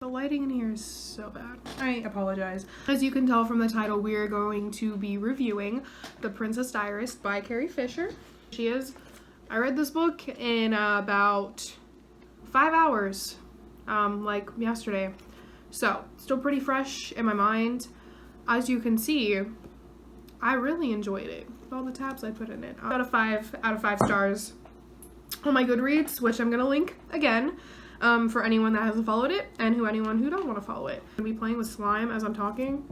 The lighting in here is so bad. I apologize. As you can tell from the title, we are going to be reviewing The Princess Diarist by Carrie Fisher. I read this book in about 5 hours, like yesterday. So, still pretty fresh in my mind. As you can see, I really enjoyed it. All the tabs I put in it. Out of 5 stars on my Goodreads, which I'm gonna link again. For anyone that hasn't followed it, and anyone who don't want to follow it. I'm gonna be playing with slime as I'm talking.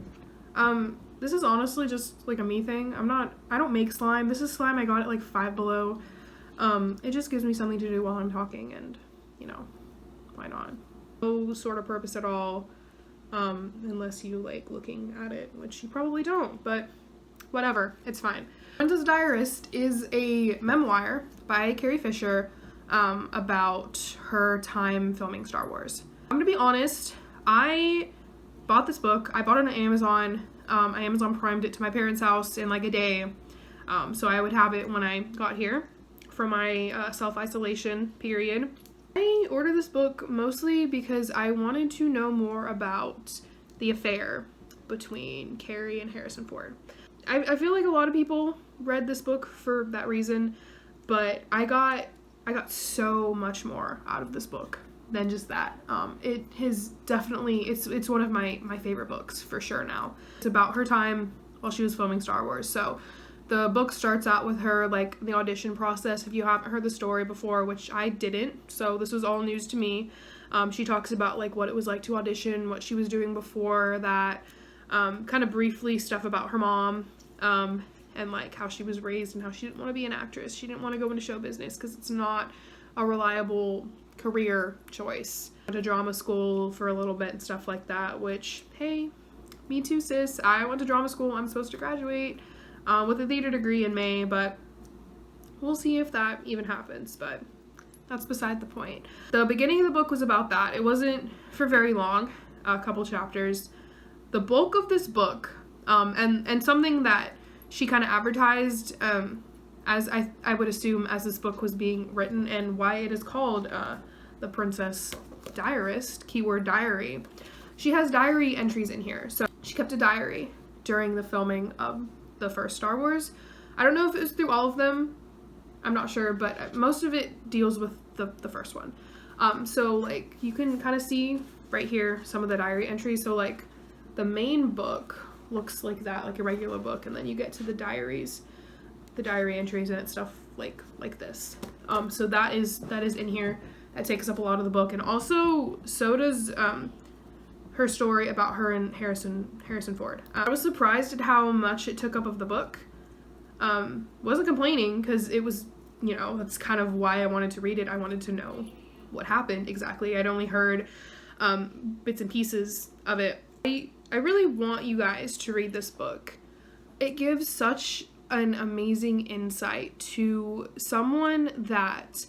This is honestly just like a me thing. I don't make slime. This is slime I got at like Five Below. It just gives me something to do while I'm talking, and you know, why not? No sort of purpose at all, unless you like looking at it, which you probably don't, but whatever, it's fine. Princess Diarist is a memoir by Carrie Fisher, about her time filming Star Wars. I'm gonna be honest, I bought this book. I bought it on Amazon. I Amazon primed it to my parents' house in like a day. So I would have it when I got here for my self-isolation period. I ordered this book mostly because I wanted to know more about the affair between Carrie and Harrison Ford. I feel like a lot of people read this book for that reason, but I got so much more out of this book than just that. It has definitely, it's one of my favorite books for sure now. It's about her time while she was filming Star Wars. So the book starts out with her, like, the audition process. If you haven't heard the story before, which I didn't, so this was all news to me. She talks about, like, what it was like to audition, what she was doing before that, kind of briefly stuff about her mom, and like how she was raised and how she didn't want to be an actress. She didn't want to go into show business because it's not a reliable career choice. Went to drama school for a little bit and stuff like that, which, hey, me too, sis. I went to drama school. I'm supposed to graduate with a theater degree in May, but we'll see if that even happens, but that's beside the point. The beginning of the book was about that. It wasn't for very long, a couple chapters. The bulk of this book, and something that she kind of advertised, as I would assume as this book was being written, and why it is called The Princess Diarist, keyword diary. She has diary entries in here. So she kept a diary during the filming of the first Star Wars. I don't know if it was through all of them. I'm not sure, but most of it deals with the first one. So like you can kind of see right here some of the diary entries. So like the main book looks like that, like a regular book, and then you get to the diaries, the diary entries, and it's stuff like this. So that is in here. That takes up a lot of the book, and also so does her story about her and Harrison Ford. I was surprised at how much it took up of the book. Wasn't complaining because it was, you know, that's kind of why I wanted to read it. I wanted to know what happened exactly. I'd only heard bits and pieces of it. I really want you guys to read this book. It gives such an amazing insight to someone that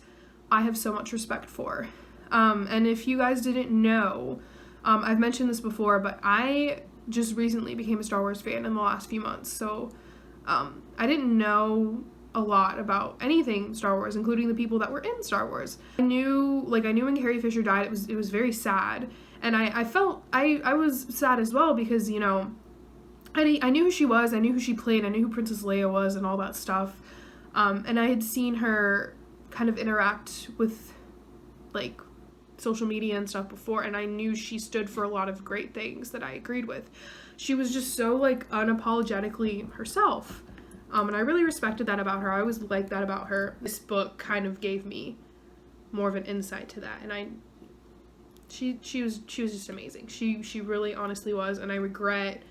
I have so much respect for. And if you guys didn't know, I've mentioned this before, but I just recently became a Star Wars fan in the last few months. So I didn't know a lot about anything Star Wars, including the people that were in Star Wars. I knew when Carrie Fisher died, it was very sad. And I felt, I was sad as well because, you know, I knew who she was, I knew who she played, I knew who Princess Leia was and all that stuff. And I had seen her kind of interact with, like, social media and stuff before, and I knew she stood for a lot of great things that I agreed with. She was just so, like, unapologetically herself. And I really respected that about her. I always liked that about her. This book kind of gave me more of an insight to that, and she was just amazing. She really honestly was, and I regret,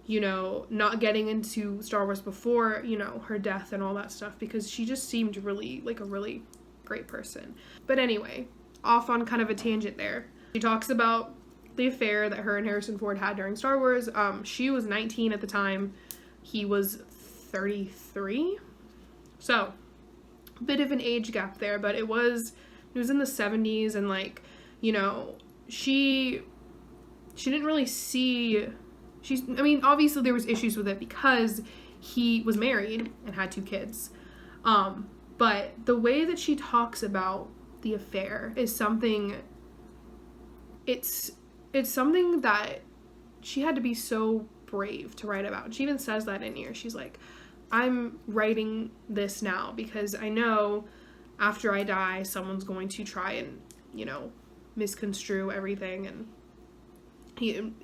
you know, not getting into Star Wars before, you know, her death and all that stuff, because she just seemed really like a really great person. But anyway, off on kind of a tangent there. She talks about the affair that her and Harrison Ford had during Star Wars. She was 19 at the time. He was 33. So, a bit of an age gap there, but it was in the 70s, and like, you know, she didn't really see, I mean, obviously there was issues with it because he was married and had 2 kids. But the way that she talks about the affair is something, it's it's something that she had to be so brave to write about. She even says that in here. She's like, I'm writing this now because I know after I die, someone's going to try and, you know, misconstrue everything and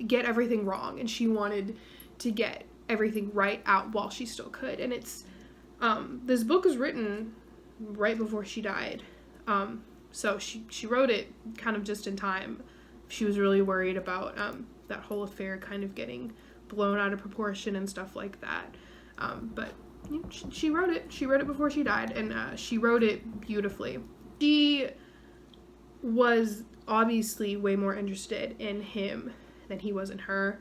get everything wrong. And she wanted to get everything right out while she still could. And it's, this book was written right before she died. So she wrote it kind of just in time. She was really worried about, that whole affair kind of getting blown out of proportion and stuff like that. But you know, she wrote it. She wrote it before she died, and she wrote it beautifully. She was obviously way more interested in him than he was in her.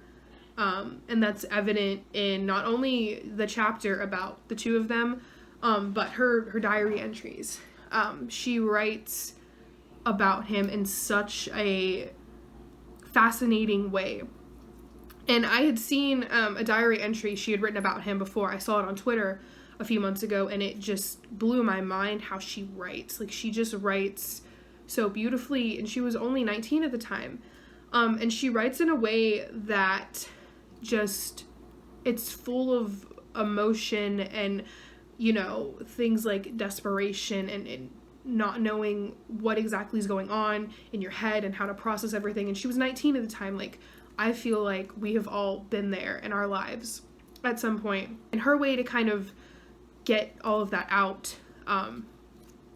And that's evident in not only the chapter about the two of them, but her diary entries. She writes about him in such a fascinating way. And I had seen a diary entry she had written about him before. I saw it on Twitter a few months ago, and it just blew my mind how she writes. Like, she just writes so beautifully, and she was only 19 at the time. And she writes in a way that just, it's full of emotion and, you know, things like desperation and not knowing what exactly is going on in your head and how to process everything. And she was 19 at the time. Like, I feel like we have all been there in our lives at some point. And her way to kind of get all of that out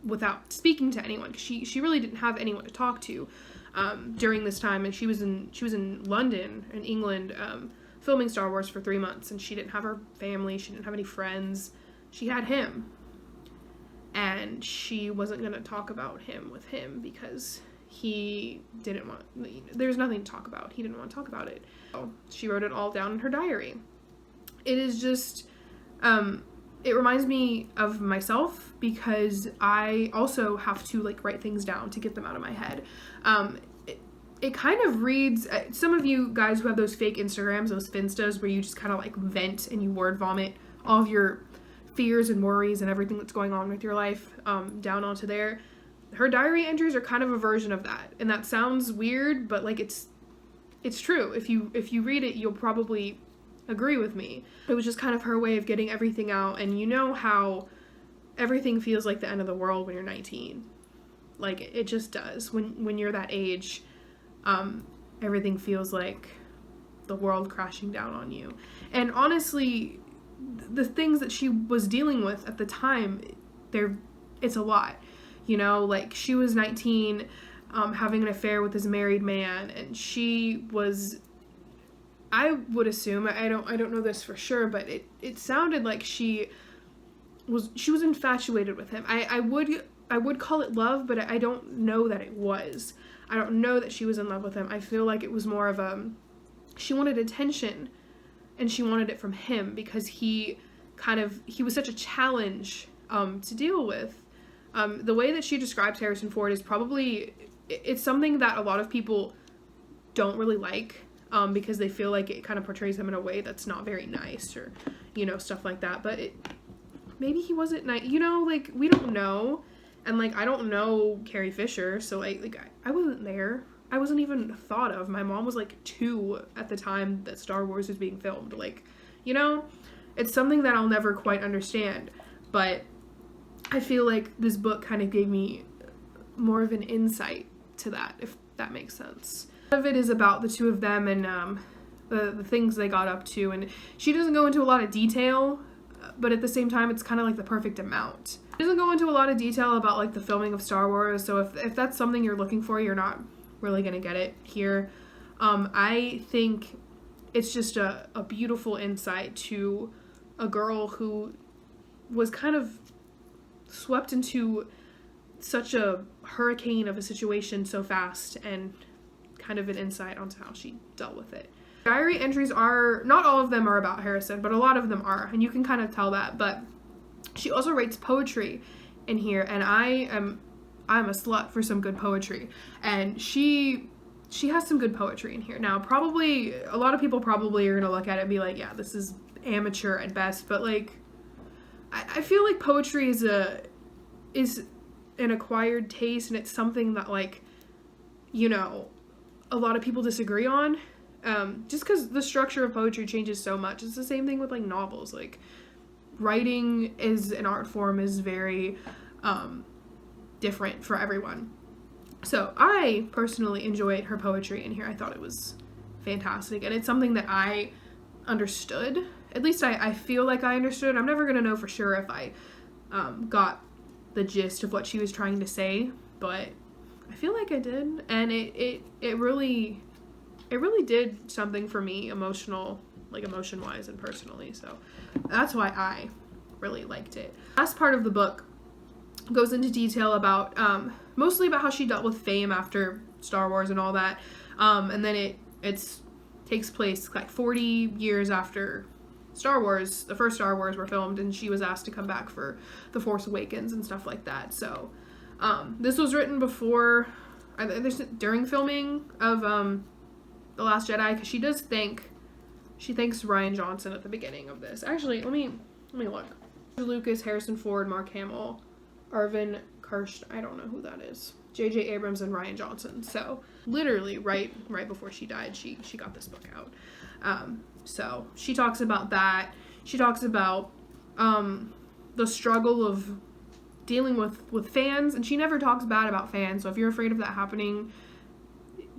without speaking to anyone, because she really didn't have anyone to talk to during this time. And she was in London, in England, filming Star Wars for 3 months, and she didn't have her family, she didn't have any friends. She had him, and she wasn't going to talk about him with him because he didn't want, there's nothing to talk about. He didn't want to talk about it. So she wrote it all down in her diary. It is just, it reminds me of myself because I also have to like write things down to get them out of my head. It kind of reads, some of you guys who have those fake Instagrams, those Finstas, where you just kind of like vent and you word vomit all of your fears and worries and everything that's going on with your life down onto there. Her diary entries are kind of a version of that, and that sounds weird, but like it's true. If you read it, you'll probably agree with me. It was just kind of her way of getting everything out, and you know how everything feels like the end of the world when you're 19. Like, it just does. When you're that age, everything feels like the world crashing down on you. And honestly, the things that she was dealing with at the time, it's a lot. You know, like, she was 19, having an affair with this married man, and she was, I would assume, I don't know this for sure, but it sounded like she was infatuated with him. I would call it love, but I don't know that it was. I don't know that she was in love with him. I feel like it was more of she wanted attention, and she wanted it from him because he was such a challenge to deal with. The way that she describes Harrison Ford is probably, it's something that a lot of people don't really like, because they feel like it kind of portrays him in a way that's not very nice, or, you know, stuff like that. But maybe he wasn't nice, you know, like, we don't know. And like, I don't know Carrie Fisher, so like I wasn't there. I wasn't even thought of. My mom was like 2 at the time that Star Wars was being filmed. Like, you know, it's something that I'll never quite understand. But I feel like this book kind of gave me more of an insight to that, if that makes sense. A lot of it is about the two of them and the things they got up to. And she doesn't go into a lot of detail, but at the same time, it's kind of like the perfect amount. She doesn't go into a lot of detail about like the filming of Star Wars, so if that's something you're looking for, you're not really gonna get it here. I think it's just a beautiful insight to a girl who was kind of swept into such a hurricane of a situation so fast, and kind of an insight onto how she dealt with it. Diary entries are, not all of them are about Harrison, but a lot of them are, and you can kind of tell that. But she also writes poetry in here, and I'm a slut for some good poetry, and she has some good poetry in here. Now, probably a lot of people probably are gonna look at it and be like, yeah, this is amateur at best, but like, I feel like poetry is an acquired taste, and it's something that, like, you know, a lot of people disagree on, just because the structure of poetry changes so much. It's the same thing with like novels. Like writing is an art form is very different for everyone. So I personally enjoyed her poetry in here. I thought it was fantastic, and it's something that I understood. At least I feel like I understood. I'm never gonna know for sure if I got the gist of what she was trying to say, but I feel like I did, and it really did something for me, emotion-wise and personally. So that's why I really liked it. Last part of the book goes into detail about mostly about how she dealt with fame after Star Wars and all that, and then it takes place like 40 years after Star Wars, the first Star Wars were filmed, and she was asked to come back for The Force Awakens and stuff like that. So this was written before, during filming of The Last Jedi, because she thanks Rian Johnson at the beginning of this. Actually, let me look. Lucas, Harrison Ford, Mark Hamill, Arvin Karst, I don't know who that is, J.J. Abrams, and Rian Johnson. So literally right before she died, she got this book out. So she talks about that. She talks about the struggle of dealing with fans, and she never talks bad about fans. So if you're afraid of that happening,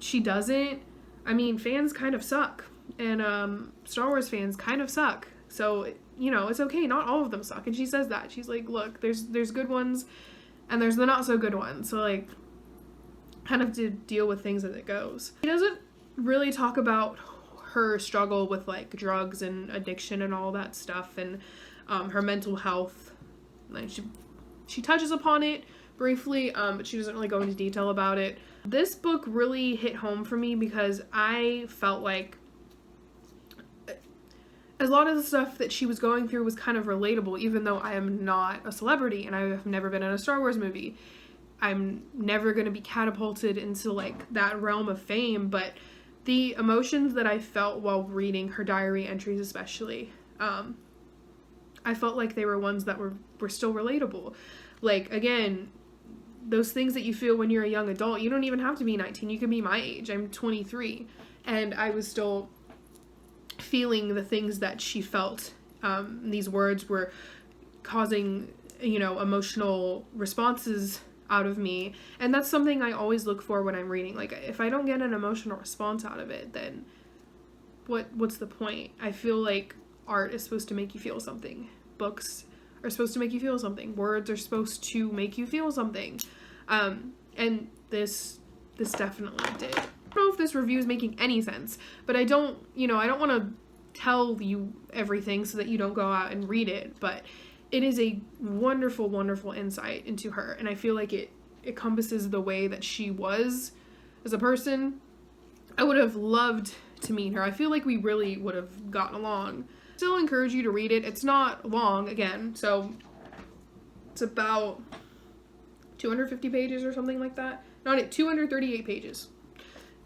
she doesn't. I mean, fans kind of suck, and Star Wars fans kind of suck. So, you know, it's okay. Not all of them suck. And she says that. She's like, look, there's good ones and there's the not so good ones. So, like, kind of to deal with things as it goes. She doesn't really talk about her struggle with, like, drugs and addiction and all that stuff, and her mental health. Like, she touches upon it briefly, but she doesn't really go into detail about it. This book really hit home for me because I felt like a lot of the stuff that she was going through was kind of relatable, even though I am not a celebrity and I have never been in a Star Wars movie. I'm never going to be catapulted into, like, that realm of fame, but the emotions that I felt while reading her diary entries especially, I felt like they were ones that were still relatable. Like, again, those things that you feel when you're a young adult, you don't even have to be 19, you can be my age. I'm 23, and I was still feeling the things that she felt. These words were causing, you know, emotional responses out of me, and that's something I always look for when I'm reading. Like, if I don't get an emotional response out of it, then what's the point? I feel like art is supposed to make you feel something. Books are supposed to make you feel something. Words are supposed to make you feel something. And this definitely did. I don't know if this review is making any sense, but I don't want to tell you everything so that you don't go out and read it, but it is a wonderful, wonderful insight into her, and I feel like it encompasses the way that she was as a person. I would have loved to meet her. I feel like we really would have gotten along. Still encourage you to read it. It's not long, again, so it's about 250 pages or something like that. Not it, 238 pages.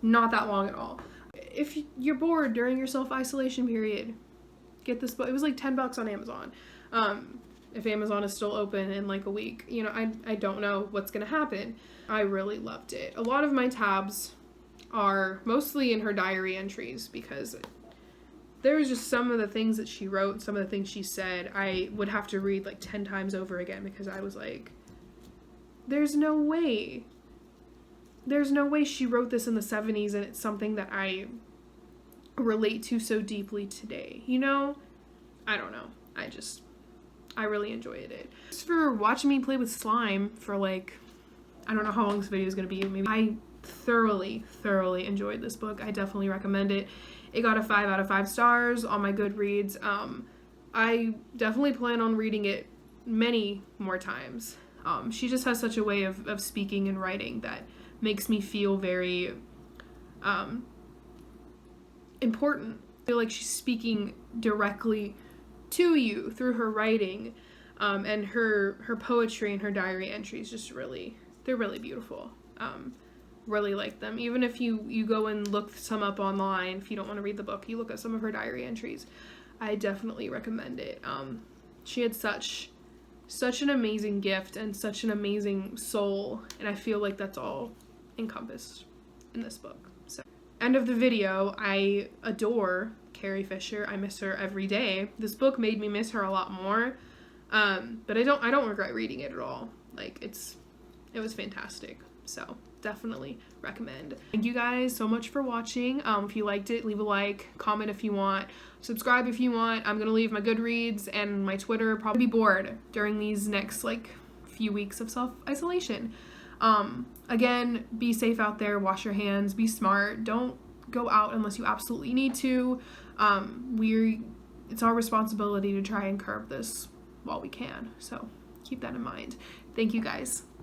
Not that long at all. If you're bored during your self-isolation period, get this book. It was like $10 on Amazon. If Amazon is still open in like a week. You know, I don't know what's gonna happen. I really loved it. A lot of my tabs are mostly in her diary entries because there was just some of the things that she wrote, some of the things she said, I would have to read like 10 times over again because I was like, there's no way she wrote this in the 70s and it's something that I relate to so deeply today, you know? I don't know. I really enjoyed it. Just for watching me play with slime for like, I don't know how long this video is going to be. Maybe. I thoroughly enjoyed this book. I definitely recommend it. It got a 5 out of 5 stars on my Goodreads. I definitely plan on reading it many more times. She just has such a way of speaking and writing that makes me feel very important. I feel like she's speaking directly to you through her writing, and her poetry and her diary entries just they're really beautiful. Really like them. Even if you go and look some up online, if you don't want to read the book, you look at some of her diary entries. I definitely recommend it. She had such an amazing gift and such an amazing soul, and I feel like that's all encompassed in this book. So end of the video, I adore Carrie Fisher. I miss her every day. This book made me miss her a lot more. But I don't regret reading it at all. Like, it was fantastic. So definitely recommend. Thank you guys so much for watching. If you liked it, leave a like, comment if you want, subscribe if you want. I'm gonna leave my Goodreads and my Twitter. Probably be bored during these next like few weeks of self-isolation. Again, be safe out there, wash your hands, be smart, don't go out unless you absolutely need to. It's our responsibility to try and curb this while we can, so keep that in mind. Thank you guys.